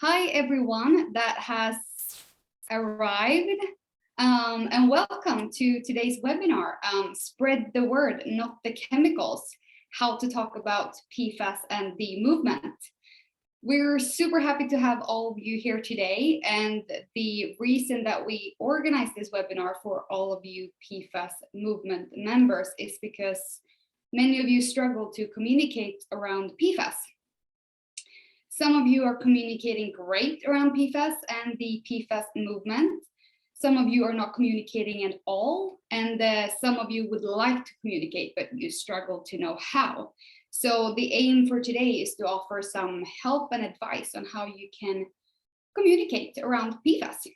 Hi, everyone that has arrived, and welcome to today's webinar, Spread the Word, Not the Chemicals, how to talk about PFAS and the movement. We're super happy to have all of you here today, and the reason that we organized this webinar for all of you PFAS movement members is because many of you struggle to communicate around PFAS. Some of you are communicating great around PFAS and the PFAS movement. Some of you are not communicating at all, and some of you would like to communicate, but you struggle to know how. So the aim for today is to offer some help and advice on how you can communicate around PFAS.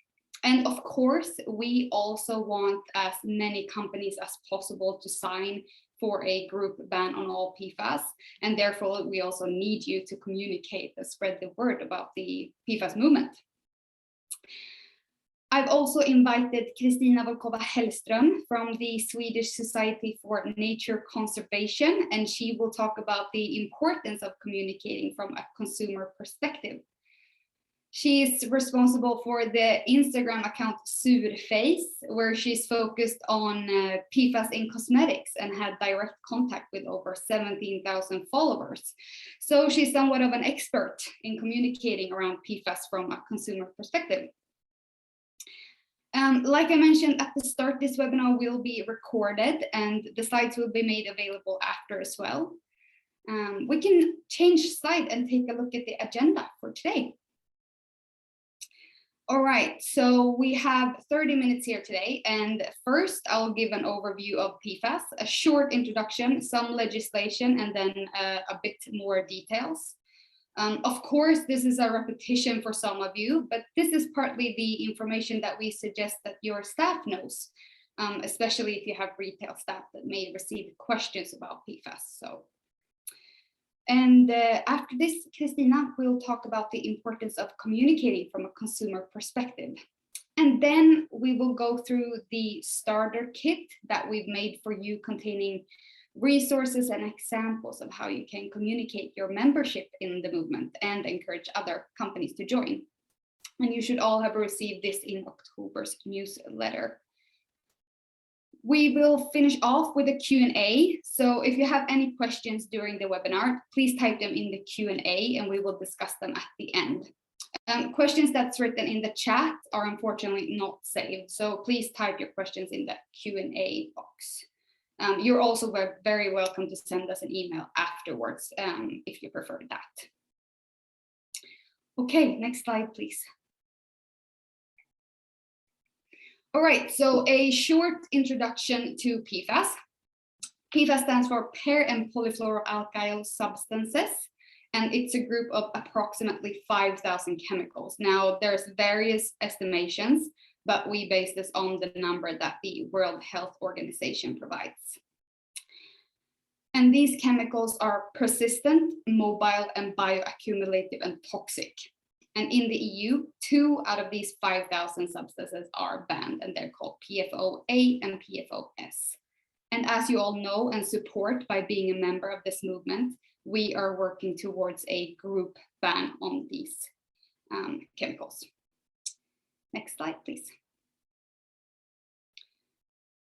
And of course, we also want as many companies as possible to sign for a group ban on all PFAS. And therefore, we also need you to communicate and spread the word about the PFAS movement. I've also invited Kristina Volkova Hellström from the Swedish Society for Nature Conservation, and she will talk about the importance of communicating from a consumer perspective. She is responsible for the Instagram account Surface, where she's focused on PFAS in cosmetics and had direct contact with over 17,000 followers. So she's somewhat of an expert in communicating around PFAS from a consumer perspective. Like I mentioned at the start, this webinar will be recorded and the slides will be made available after as well. We can change slide and take a look at the agenda for today. All right, so we have 30 minutes here today, and first I'll give an overview of PFAS, a short introduction, some legislation, and then a bit more details. Of course, this is a repetition for some of you, but this is partly the information that we suggest that your staff knows, especially if you have retail staff that may receive questions about PFAS. And after this, Kristina will talk about the importance of communicating from a consumer perspective. And then we will go through the starter kit that we've made for you, containing resources and examples of how you can communicate your membership in the movement and encourage other companies to join. And you should all have received this in October's newsletter. We will finish off with a Q&A. So if you have any questions during the webinar, please type them in the Q&A and we will discuss them at the end. Questions that's written in the chat are unfortunately not saved. So please type your questions in the Q&A box. You're also very welcome to send us an email afterwards if you prefer that. Okay, next slide, please. All right, so a short introduction to PFAS. PFAS stands for pair and polyfluoroalkyl substances, and it's a group of approximately 5,000 chemicals. Now, there's various estimations, but we base this on the number that the World Health Organization provides. And these chemicals are persistent, mobile, and bioaccumulative and toxic. And in the EU, 2 out of these 5,000 substances are banned, and they're called PFOA and PFOS. And as you all know and support by being a member of this movement, we are working towards a group ban on these chemicals. Next slide, please.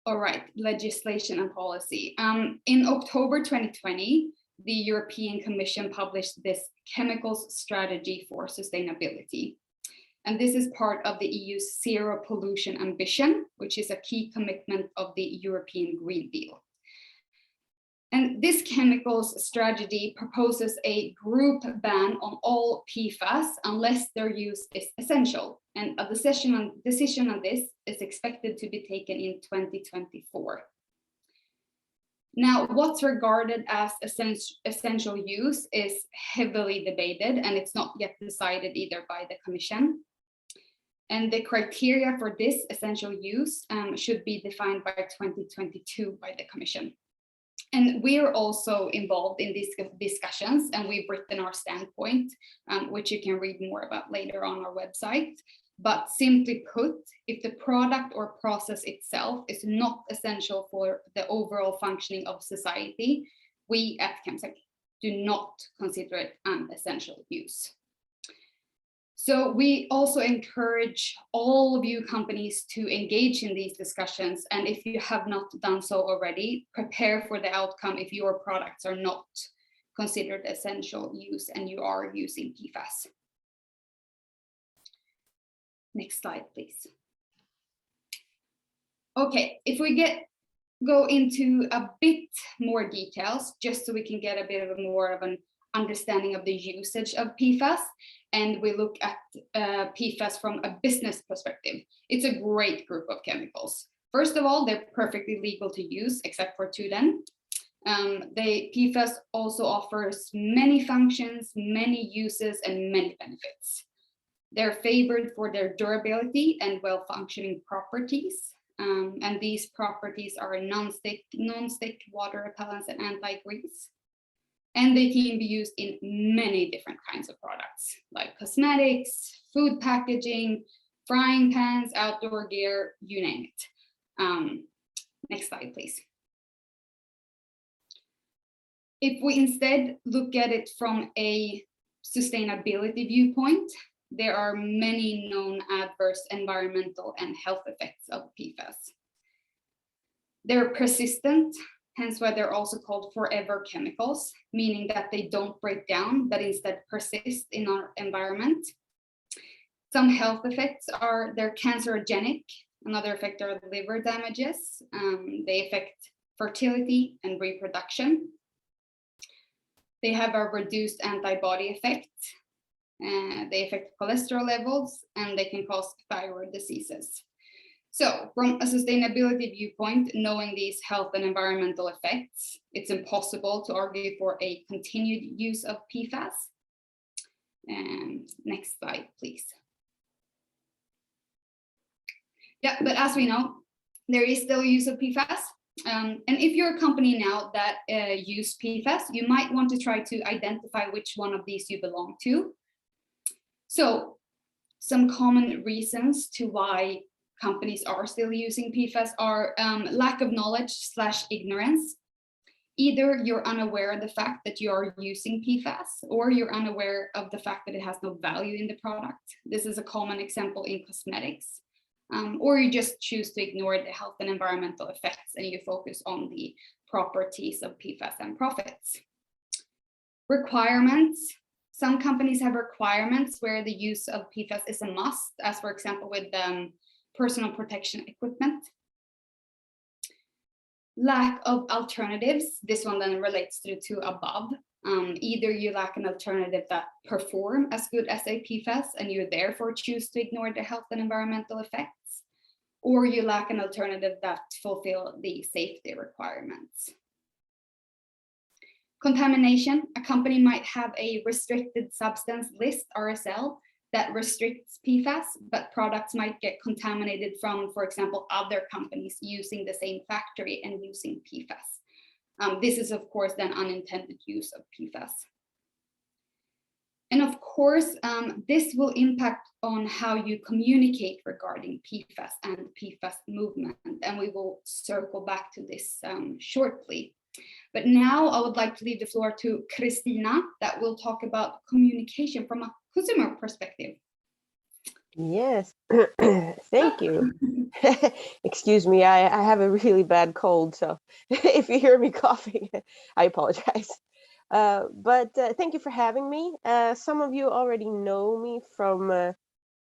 All right, legislation and policy. In October 2020, the European Commission published this Chemicals Strategy for Sustainability. And this is part of the EU's zero pollution ambition, which is a key commitment of the European Green Deal. And this chemicals strategy proposes a group ban on all PFAS unless their use is essential. And a decision on this is expected to be taken in 2024. Now, what's regarded as essential use is heavily debated, and it's not yet decided either by the Commission. And the criteria for this essential use should be defined by 2022 by the Commission. And we are also involved in these discussions, and we've written our standpoint, which you can read more about later on our website. But simply put, if the product or process itself is not essential for the overall functioning of society, we at Chemsec do not consider it an essential use. So we also encourage all of you companies to engage in these discussions. And if you have not done so already, prepare for the outcome if your products are not considered essential use and you are using PFAS. Next slide, please. Okay, if we go into a bit more details, just so we can get a bit of more of an understanding of the usage of PFAS, and we look at PFAS from a business perspective. It's a great group of chemicals. First of all, they're perfectly legal to use, except for two then. PFAS also offers many functions, many uses, and many benefits. They're favored for their durability and well-functioning properties. And these properties are non-stick, water repellents, and anti-grease. And they can be used in many different kinds of products, like cosmetics, food packaging, frying pans, outdoor gear, you name it. Next slide, please. If we instead look at it from a sustainability viewpoint, there are many known adverse environmental and health effects of PFAS. They're persistent, hence why they're also called forever chemicals, meaning that they don't break down, but instead persist in our environment. Some health effects are they're cancerogenic. Another effect are liver damages. They affect fertility and reproduction. They have a reduced antibody effect. They affect cholesterol levels, and they can cause thyroid diseases. So from a sustainability viewpoint, knowing these health and environmental effects, it's impossible to argue for a continued use of PFAS. Next slide, please. Yeah, but as we know, there is still use of PFAS. And if you're a company now that use PFAS, you might want to try to identify which one of these you belong to. So some common reasons to why companies are still using PFAS are lack of knowledge / ignorance. Either you're unaware of the fact that you are using PFAS, or you're unaware of the fact that it has no value in the product. This is a common example in cosmetics. Or you just choose to ignore the health and environmental effects and you focus on the properties of PFAS and profits. Requirements. Some companies have requirements where the use of PFAS is a must, as for example with personal protection equipment. Lack of alternatives. This one then relates to the two above. Either you lack an alternative that perform as good as a PFAS and you therefore choose to ignore the health and environmental effects, or you lack an alternative that fulfill the safety requirements. Contamination. A company might have a restricted substance list, RSL, that restricts PFAS, but products might get contaminated from, for example, other companies using the same factory and using PFAS. This is, of course, then unintended use of PFAS. And of course, this will impact on how you communicate regarding PFAS and PFAS movement, and we will circle back to this shortly. But now I would like to leave the floor to Christina that will talk about communication from a consumer perspective. Yes, thank you. Excuse me, I have a really bad cold, so if you hear me coughing, I apologize. But thank you for having me. Some of you already know me from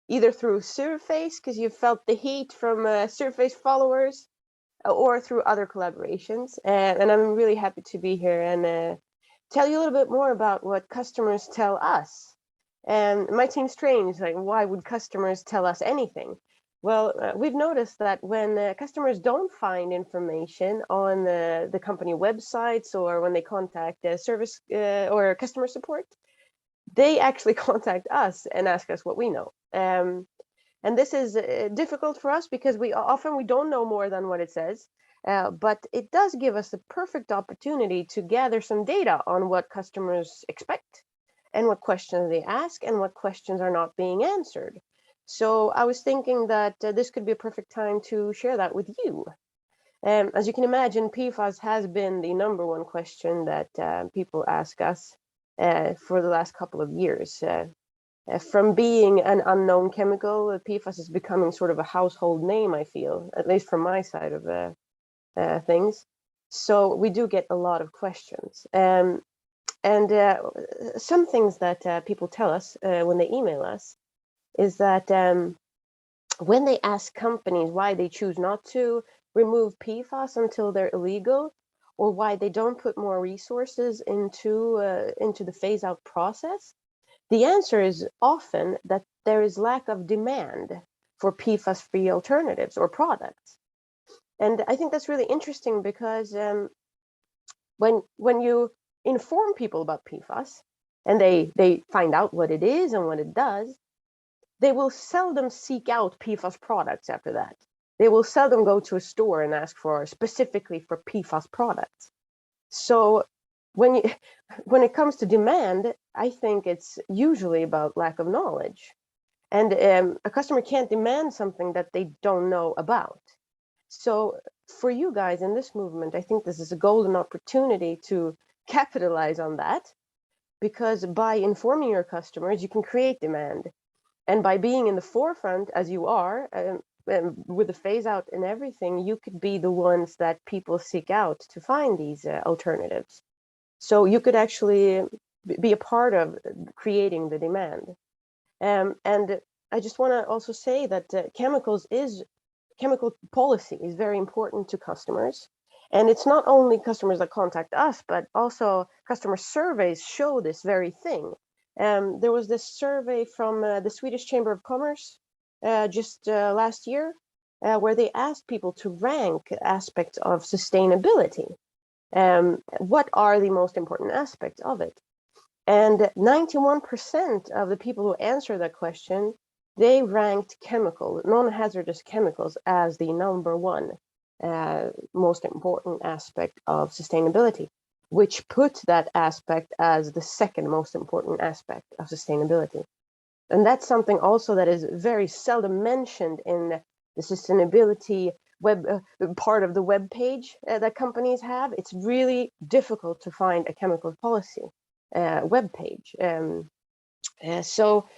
either through Surface, because you've felt the heat from Surface followers, or through other collaborations. And I'm really happy to be here and tell you a little bit more about what customers tell us. And it might seem strange, like why would customers tell us anything? Well, we've noticed that when customers don't find information on the company websites or when they contact service or customer support, they actually contact us and ask us what we know. And this is difficult for us because we don't know more than what it says, but it does give us the perfect opportunity to gather some data on what customers expect and what questions they ask and what questions are not being answered. So I was thinking that this could be a perfect time to share that with you. As you can imagine, PFAS has been the #1 question that people ask us for the last couple of years. From being an unknown chemical, PFAS is becoming sort of a household name, I feel, at least from my side of things. So we do get a lot of questions. And some things that people tell us when they email us is that when they ask companies why they choose not to remove PFAS until they're illegal, or why they don't put more resources into the phase out process, the answer is often that there is lack of demand for PFAS-free alternatives or products. And I think that's really interesting because when you inform people about PFAS and they find out what it is and what it does, they will seldom seek out PFAS products after that. They will seldom go to a store and ask for specifically for PFAS products. So when it comes to demand, I think it's usually about lack of knowledge. And a customer can't demand something that they don't know about. So for you guys in this movement, I think this is a golden opportunity to capitalize on that, because by informing your customers, you can create demand. And by being in the forefront, as you are, with the phase out and everything, you could be the ones that people seek out to find these alternatives. So you could actually be a part of creating the demand. And I just want to also say that chemical policy is very important to customers. And it's not only customers that contact us, but also customer surveys show this very thing. There was this survey from the Swedish Chamber of Commerce just last year, where they asked people to rank aspects of sustainability. What are the most important aspects of it? And 91% of the people who answered that question, they ranked non-hazardous chemicals as the number one most important aspect of sustainability, which put that aspect as the second most important aspect of sustainability. And that's something also that is very seldom mentioned in the sustainability part of the web page that companies have. It's really difficult to find a chemical policy web page. So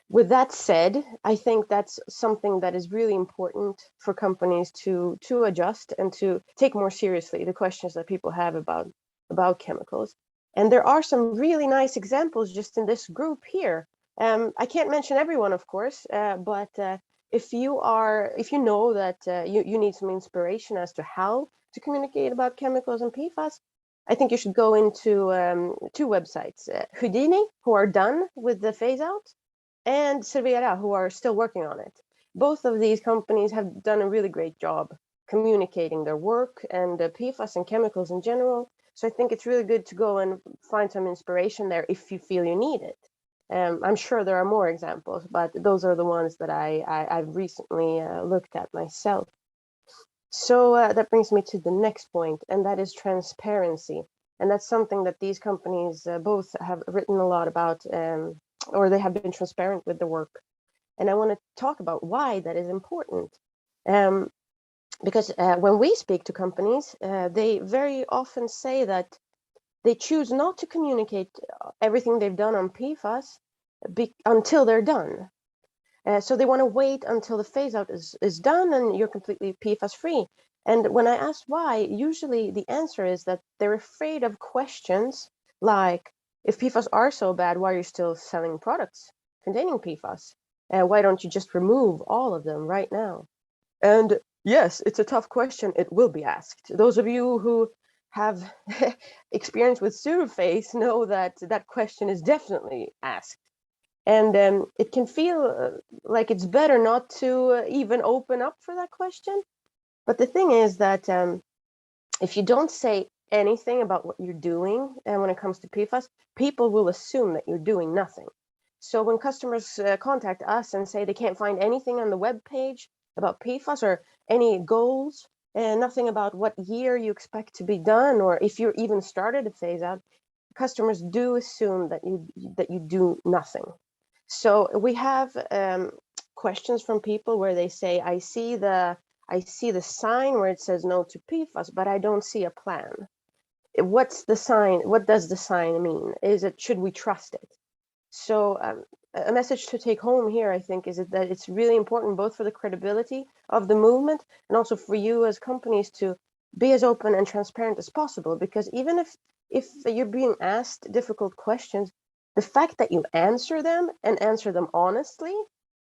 with that said, I think that's something that is really important for companies to adjust and to take more seriously the questions that people have about chemicals. And there are some really nice examples just in this group here. I can't mention everyone, of course, but if you know that you need some inspiration as to how to communicate about chemicals and PFAS, I think you should go into two websites, Houdini, who are done with the phase out, and Cervera, who are still working on it. Both of these companies have done a really great job communicating their work and PFAS and chemicals in general. So I think it's really good to go and find some inspiration there if you feel you need it. I'm sure there are more examples, but those are the ones that I've recently looked at myself. So that brings me to the next point, and that is transparency. And that's something that these companies both have written a lot about, or they have been transparent with the work. And I want to talk about why that is important. Because when we speak to companies, they very often say that they choose not to communicate everything they've done on PFAS until they're done. So they want to wait until the phase out is done and you're completely PFAS free. And when I ask why, usually the answer is that they're afraid of questions like, if PFAS are so bad, why are you still selling products containing PFAS? Why don't you just remove all of them right now? And yes, it's a tough question. It will be asked. Those of you who have experience with Surface know that that question is definitely asked. And it can feel like it's better not to even open up for that question. But the thing is that if you don't say anything about what you're doing when it comes to PFAS, people will assume that you're doing nothing. So when customers contact us and say they can't find anything on the web page about PFAS or any goals, and nothing about what year you expect to be done, or if you're even started a phase out, customers do assume that you do nothing. So we have questions from people where they say, I see the sign where it says no to PFAS, but I don't see a plan. What's the sign? What does the sign mean? Should we trust it? So a message to take home here, I think, is that it's really important both for the credibility of the movement and also for you as companies to be as open and transparent as possible. Because even if you're being asked difficult questions, the fact that you answer them and answer them honestly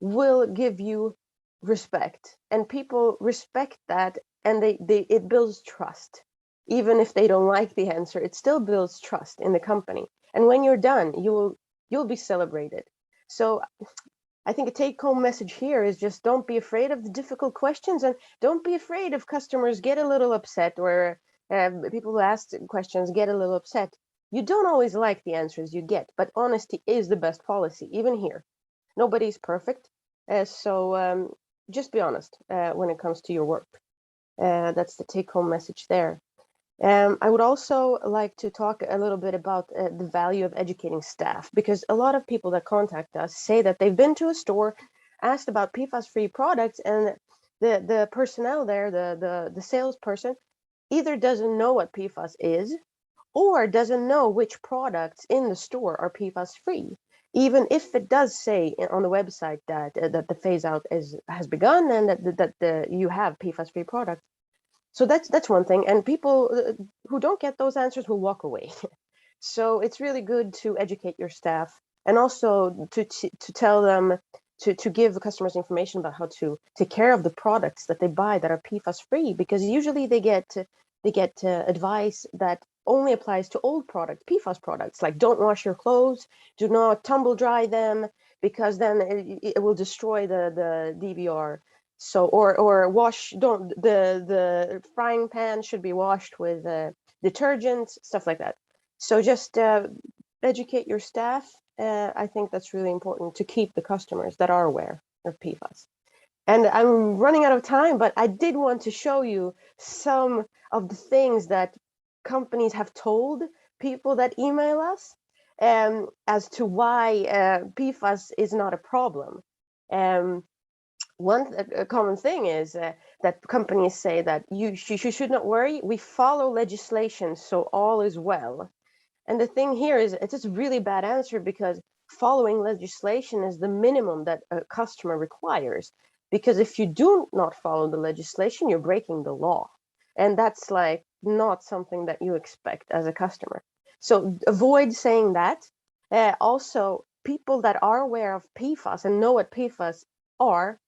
will give you respect, and people respect that, and it builds trust. Even if they don't like the answer, it still builds trust in the company. And when you're done, you'll be celebrated. So I think a take-home message here is just don't be afraid of the difficult questions, and don't be afraid if customers get a little upset, or people who ask questions get a little upset. You don't always like the answers you get, but honesty is the best policy, even here. Nobody's perfect, so just be honest when it comes to your work. That's the take-home message there. I would also like to talk a little bit about the value of educating staff, because a lot of people that contact us say that they've been to a store, asked about PFAS-free products, and the personnel there, the salesperson, either doesn't know what PFAS is or doesn't know which products in the store are PFAS-free, even if it does say on the website that that the phase out has begun and that you have PFAS-free products. So that's one thing, and people who don't get those answers will walk away. So it's really good to educate your staff, and also to tell them to give the customers information about how to take care of the products that they buy that are PFAS free, because usually they get advice that only applies to old products, PFAS products, like don't wash your clothes, do not tumble dry them, because then it will destroy the DVR. So or wash, don't, the frying pan should be washed with detergent, stuff like that. So just educate your staff. I think that's really important to keep the customers that are aware of PFAS. And I'm running out of time, but I did want to show you some of the things that companies have told people that email us as to why PFAS is not a problem. One common thing is that companies say that you should not worry, we follow legislation, so all is well. And the thing here is, it's just a really bad answer, because following legislation is the minimum that a customer requires. Because if you do not follow the legislation, you're breaking the law. And that's like not something that you expect as a customer. So avoid saying that. Also, people that are aware of PFAS and know what PFAS are,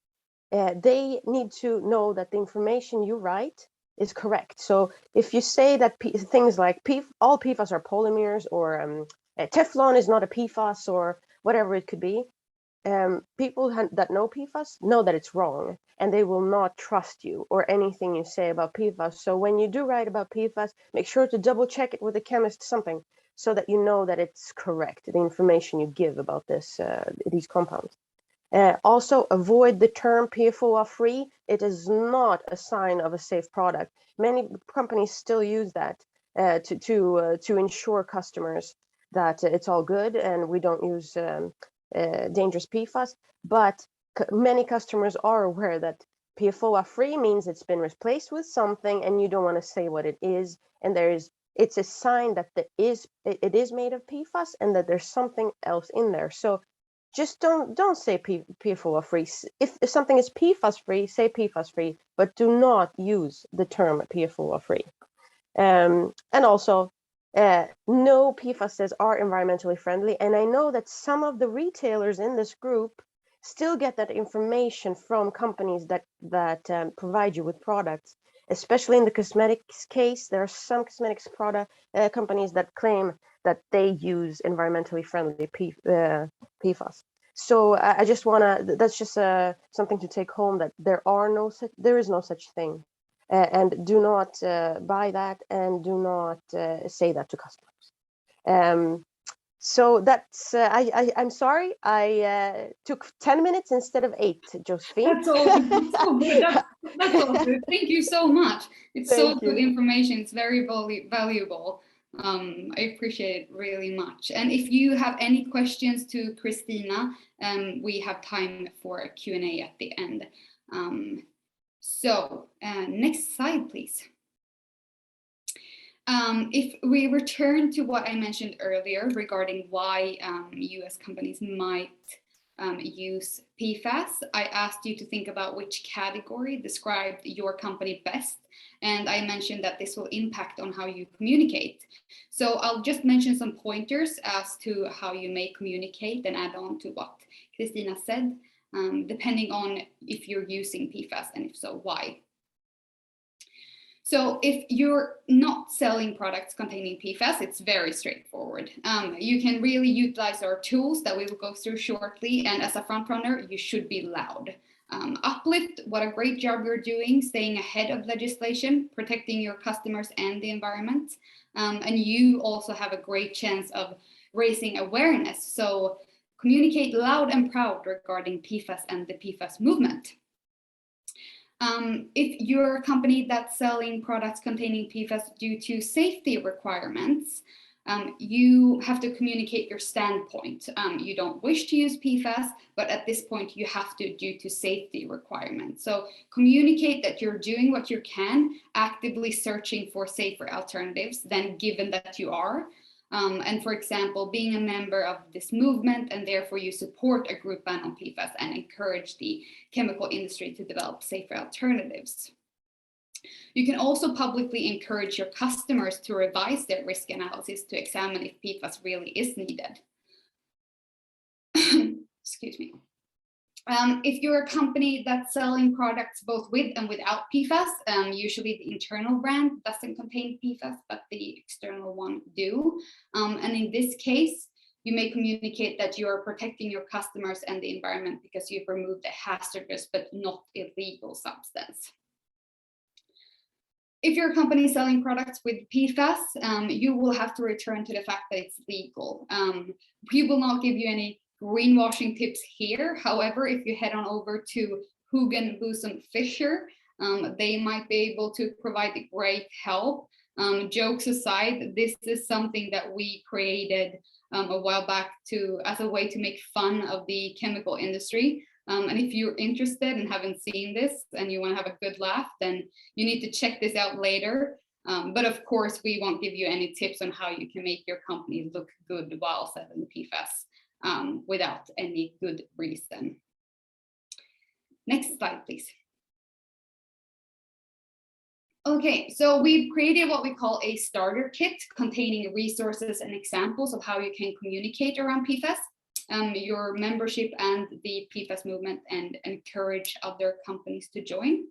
they need to know that the information you write is correct. So if you say that things like all PFAS are polymers, or Teflon is not a PFAS, or whatever it could be, people that know PFAS know that it's wrong, and they will not trust you or anything you say about PFAS. So when you do write about PFAS, make sure to double check it with a chemist, something, so that you know that it's correct, the information you give about these compounds. Also, avoid the term PFOA-free. It is not a sign of a safe product. Many companies still use that to ensure customers that it's all good and we don't use dangerous PFAS. But many customers are aware that PFOA-free means it's been replaced with something, and you don't want to say what it is. And it's a sign that it is made of PFAS, and that there's something else in there. So just don't say PFOA free. If something is PFAS free, say PFAS free, but do not use the term PFOA free. And also, no PFASs are environmentally friendly. And I know that some of the retailers in this group still get that information from companies that provide you with products. Especially in the cosmetics case, there are some cosmetics companies that claim that they use environmentally friendly PFAS. So I just that's just something to take home, that there is no such thing. And do not buy that, and do not say that to customers. So that's, I'm sorry, I took 10 minutes instead of 8, Josephine. That's all, so good. That's all good. Thank you so much. It's so good information. It's very valuable. I appreciate it really much. And if you have any questions to Christina, we have time for a Q&A at the end. So next slide, please. If we return to what I mentioned earlier regarding why US companies might use PFAS, I asked you to think about which category described your company best. And I mentioned that this will impact on how you communicate. So I'll just mention some pointers as to how you may communicate and add on to what Christina said, depending on if you're using PFAS and if so, why. So if you're not selling products containing PFAS, it's very straightforward. You can really utilize our tools that we will go through shortly. And as a front runner, you should be loud. Uplift, what a great job you're doing, staying ahead of legislation, protecting your customers and the environment. And you also have a great chance of raising awareness. So communicate loud and proud regarding PFAS and the PFAS movement. If you're a company that's selling products containing PFAS due to safety requirements, you have to communicate your standpoint. You don't wish to use PFAS, but at this point you have to due to safety requirements. So communicate that you're doing what you can, actively searching for safer alternatives than given that you are. And for example, being a member of this movement and therefore you support a group ban on PFAS and encourage the chemical industry to develop safer alternatives. You can also publicly encourage your customers to revise their risk analysis to examine if PFAS really is needed. Excuse me. If you're a company that's selling products both with and without PFAS, usually the internal brand doesn't contain PFAS, but the external one do. And in this case, you may communicate that you are protecting your customers and the environment because you've removed a hazardous but not illegal substance. If you're a company selling products with PFAS, you will have to return to the fact that it's legal. We will not give you any greenwashing tips here. However, if you head on over to Hugin Bosom Fisher, they might be able to provide great help. Jokes aside, this is something that we created a while back as a way to make fun of the chemical industry. And if you're interested and haven't seen this and you want to have a good laugh, then you need to check this out later. But of course, we won't give you any tips on how you can make your company look good while selling PFAS. Without any good reason. Next slide, please. Okay, so we've created what we call a starter kit containing resources and examples of how you can communicate around PFAS, your membership and the PFAS movement, and encourage other companies to join.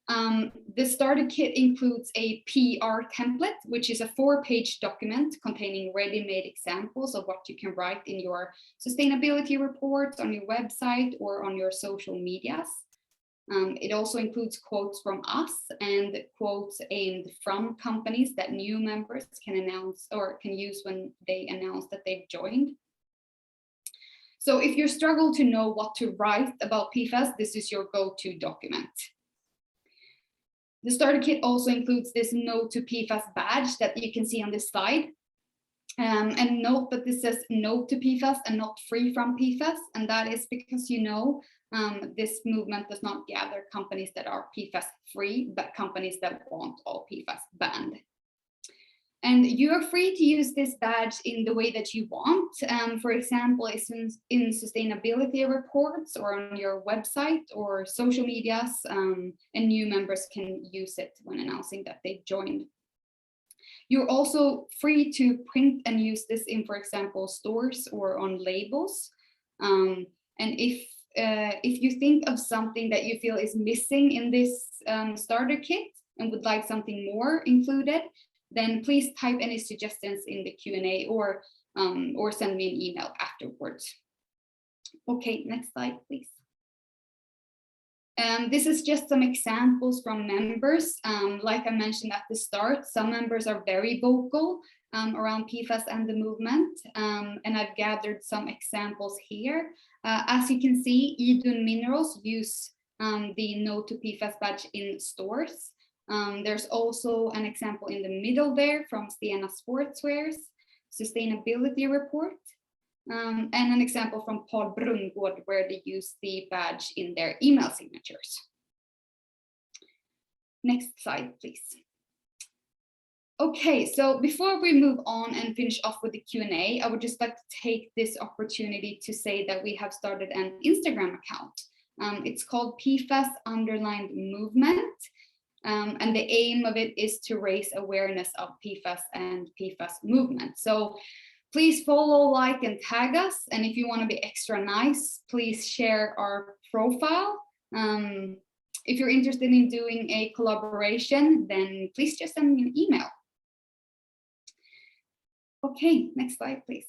The starter kit includes a PR template, which is a 4-page document containing ready-made examples of what you can write in your sustainability reports, on your website, or on your social medias. It also includes quotes from us and quotes aimed from companies that new members can announce or can use when they announce that they've joined. So if you struggle to know what to write about PFAS, this is your go-to document. The starter kit also includes this No to PFAS badge that you can see on this slide. And note that this says No to PFAS and not Free from PFAS. And that is because, you know, this movement does not gather companies that are PFAS free, but companies that want all PFAS banned. And you are free to use this badge in the way that you want. For example, in sustainability reports or on your website or social medias, and new members can use it when announcing that they've joined. You're also free to print and use this in, for example, stores or on labels. And if you think of something that you feel is missing in this starter kit and would like something more included, then please type any suggestions in the Q&A or send me an email afterwards. Okay, next slide, please. This is just some examples from members. Like I mentioned at the start, some members are very vocal around PFAS and the movement, and I've gathered some examples here. As you can see, Idun Minerals use the No to PFAS badge in stores. There's also an example in the middle there from Stena Sportswear's sustainability report, and an example from Paul Brungård where they use the badge in their email signatures. Next slide, please. Okay, so before we move on and finish off with the Q&A, I would just like to take this opportunity to say that we have started an Instagram account. It's called PFAS_movement. And the aim of it is to raise awareness of PFAS and PFAS movement. So please follow, like, and tag us. And if you want to be extra nice, please share our profile. If you're interested in doing a collaboration, then please just send me an email. Okay, next slide, please.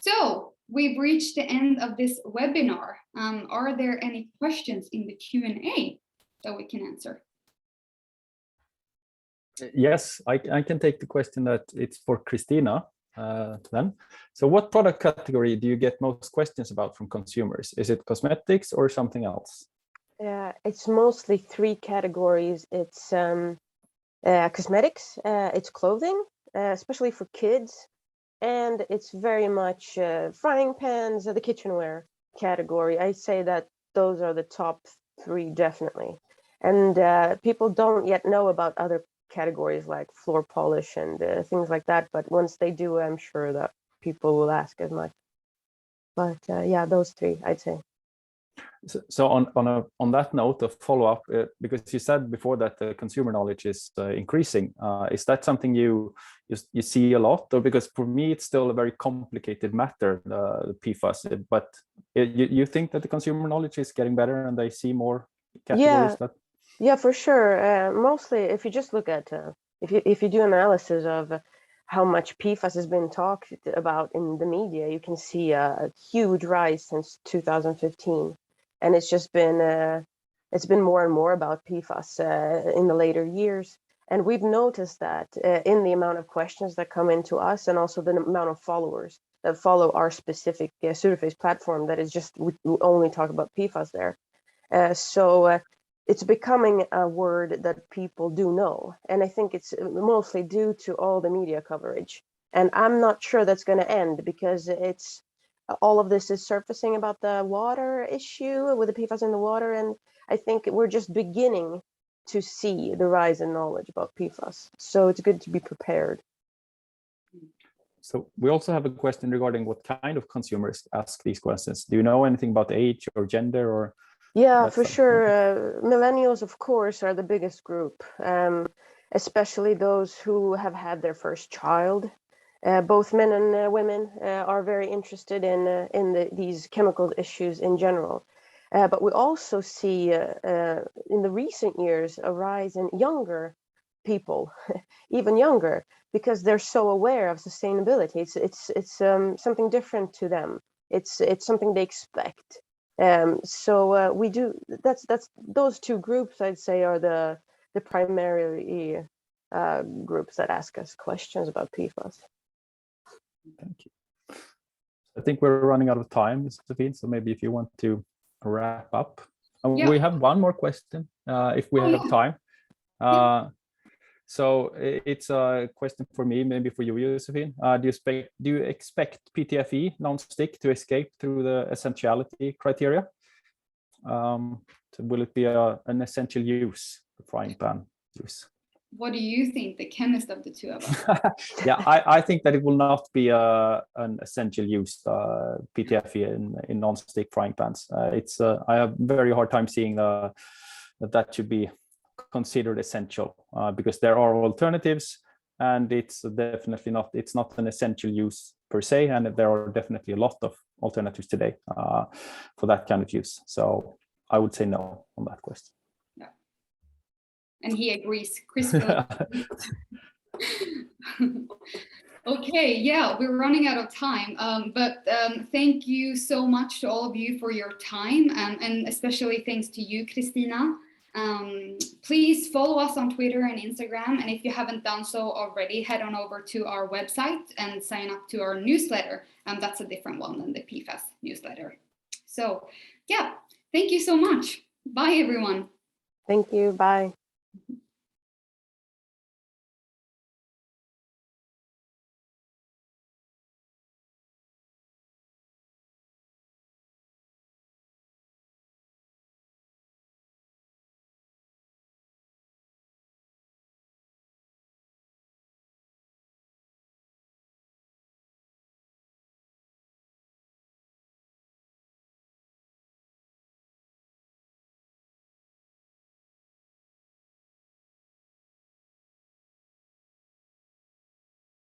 So we've reached the end of this webinar. Are there any questions in the Q&A that we can answer? Yes, I can take the question that it's for Christina then. So what product category do you get most questions about from consumers? Is it cosmetics or something else? It's mostly three categories. It's cosmetics, it's clothing, especially for kids, and it's very much frying pans, the kitchenware category. I say that those are the top three, definitely. And people don't yet know about other categories like floor polish and things like that, but once they do, I'm sure that people will ask as much. But yeah, those three, I'd say. So on that note, a follow-up, because you said before that the consumer knowledge is increasing. Is that something you see a lot, or because for me it's still a very complicated matter, the PFAS? But you think that the consumer knowledge is getting better and they see more categories? Yeah, for sure. Mostly, if you just look at if you do analysis of how much PFAS has been talked about in the media, you can see a huge rise since 2015. And it's just been more and more about PFAS in the later years. And we've noticed that in the amount of questions that come into us, and also the amount of followers that follow our specific Pseudophase platform, that is just, we only talk about PFAS there. So it's becoming a word that people do know. And I think it's mostly due to all the media coverage. And I'm not sure that's going to end, because it's all of this is surfacing about the water issue with the PFAS in the water. And I think we're just beginning to see the rise in knowledge about PFAS. So it's good to be prepared. So we also have a question regarding what kind of consumers ask these questions. Do you know anything about age or gender or? Yeah, for sure. Millennials, of course, are the biggest group, especially those who have had their first child. Both men and women are very interested in these chemical issues in general. But we also see in the recent years a rise in younger people, even younger, because they're so aware of sustainability. It's something different to them. It's something they expect. So we do. That's those two groups, I'd say, are the primary groups that ask us questions about PFAS. Thank you. I think we're running out of time, Josephine, so maybe if you want to wrap up. Yeah. We have one more question, if we have time. So it's a question for me, maybe for you, Josephine. Do you expect PTFE non-stick to escape through the essentiality criteria? So will it be an essential use, the frying pan use? What do you think, the chemist of the two of us? Yeah, I think that it will not be an essential use, PTFE in non-stick frying pans. I have a very hard time seeing that should be considered essential, because there are alternatives, and it's definitely not. It's not an essential use per se, and there are definitely a lot of alternatives today for that kind of use. So I would say no on that question. And he agrees. Chris. Okay, yeah, we're running out of time, but thank you so much to all of you for your time, and especially thanks to you, Christina. Please follow us on Twitter and Instagram, and if you haven't done so already, head on over to our website and sign up to our newsletter. That's a different one than the PFAS newsletter. So yeah, thank you so much. Bye, everyone. Thank you. Bye.